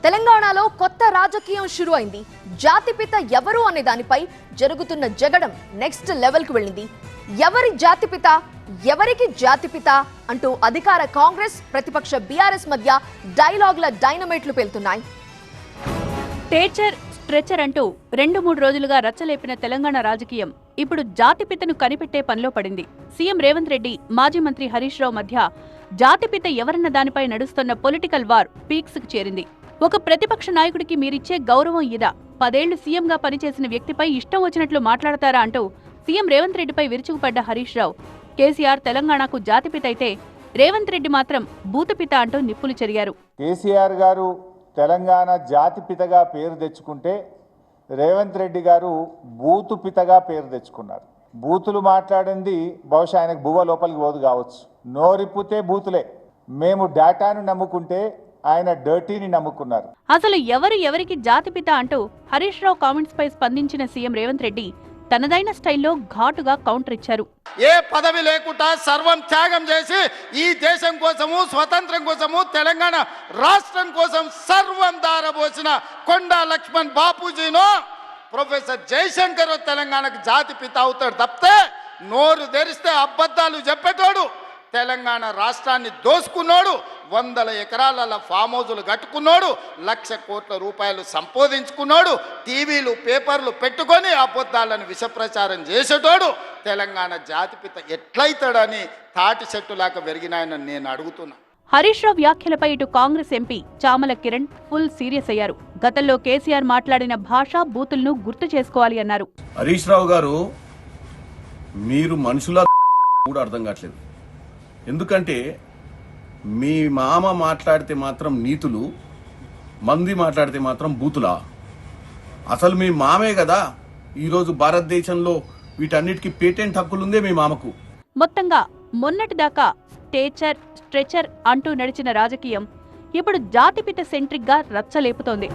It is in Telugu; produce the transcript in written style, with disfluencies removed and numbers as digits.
తెలంగాణలో కొత్త రాజకీయం షురు అయింది. జాతిపిత ఎవరు అనే దానిపై జరుగుతున్న జగడం నెక్స్ట్ లెవెల్ కు వెళ్ళింది. ఎవరి జాతిపిత, ఎవరికి జాతిపిత అంటూ అధికార కాంగ్రెస్, ప్రతిపక్ష బీఆర్ఎస్ మధ్య డైలాగుల డైనమైట్లు పేలుతున్నాయి. టీచర్ స్ట్రెచర్ అంటూ 2-3 రోజులుగా రచ్చలేపిన తెలంగాణ రాజకీయం ఇప్పుడు జాతిపితను కనిపెట్టే పనిలో పడింది. సీఎం రేవంత్ రెడ్డి, మాజీ మంత్రి హరీష్ రావు మధ్య జాతిపిత ఎవరన్న దానిపై నడుస్తున్న పొలిటికల్ వార్ పీక్స్ కు చేరింది. ఒక ప్రతిపక్ష నాయకుడికి మీరిచ్చే గౌరవం ఇదా? 10 ఏళ్లు సీఎంగా పనిచేసిన వ్యక్తిపై ఇష్టం వచ్చినట్లు మాట్లాడతారా అంటూ సీఎం రేవంత్ రెడ్డిపై విరుచుకుపడ్డ హరీష్ రావు, కేసీఆర్ తెలంగాణకు జాతిపిత అయితే రేవంత్ రెడ్డి మాత్రం భూతపిత అంటూ నిప్పులు చెరిగారు. కేసీఆర్ గారు తెలంగాణ జాతిపితగా పేరు తెచ్చుకుంటే రేవంత్ రెడ్డి గారు బూతుపితగా పేరు తెచ్చుకున్నారు. బూతులు మాట్లాడింది బహుశా ఆయనకు బువ్వ లోపలికి పోదు కావచ్చు. నోరిప్పితే బూతులే. మేము డేటాను నమ్ముకుంటే ఆయన డర్టీని నమ్ముకున్నారు. అసలు ఎవరికి జాతిపిత అంటూ హరీష్ రావు కామెంట్స్ పై స్పందించిన సీఎం రేవంత్ రెడ్డి తనదైన స్టైల్లో ఘాటుగా కౌంటర్ ఇచ్చారు. ఏ పదవి లేకుండా సర్వం త్యాగం చేసి ఈ దేశం కోసము, స్వతంత్రం కోసము, తెలంగాణ రాష్ట్రం కోసం సర్వం దారబోసిన కొండా లక్ష్మణ్ బాపూజీనో ప్రొఫెసర్ జయశంకర్ తెలంగాణకు జాతిపిత అవుతాడు తప్పితే నోరు తెరిస్తే అబద్ధాలు చెప్పేటోడు, తెలంగాణ రాష్ట్రాన్ని దోసుకున్నాడు, 100 ఎకరాల ఫామ్ హౌజులు కట్టుకున్నాడు, 1,00,000 కోట్ల రూపాయలు సంపాదించుకున్నాడు, టీవీలు పేపర్లు పెట్టుకొని అబద్ధాలను విషప్రచారం చేసేటోడు తెలంగాణ జాతిపిత ఎట్లయితాడని తాటి చెట్టులాగా పెరిగినాయని నేను అడుగుతున్నా. హరీష్ రావు వ్యాఖ్యలపై ఇటు Congress MP Chamala Kiran full serious అయ్యారు. గతంలో కేసీఆర్ మాట్లాడిన భాషా బూతులను గుర్తు చేసుకోవాలి అన్నారు. హరీష్ రావు గారు, మీరు మనుషుల కూడా అర్థం కావట్లేదు. ఎందుకంటే మీ మామ మాట్లాడితే మాత్రం నీతులు, మంది మాట్లాడితే మాత్రం బూతులా? అసలు మీ మామే కదా ఈరోజు భారతదేశంలో వీటన్నిటికీ పేటెంట్ హక్కులుందే మీ మామకు. మొత్తంగా మొన్నటిదాకా టీచర్ స్ట్రెచర్ అంటూ నడిచిన రాజకీయం ఇప్పుడు జాతిపిత సెంట్రిక్ గా రచ్చలేపుతోంది.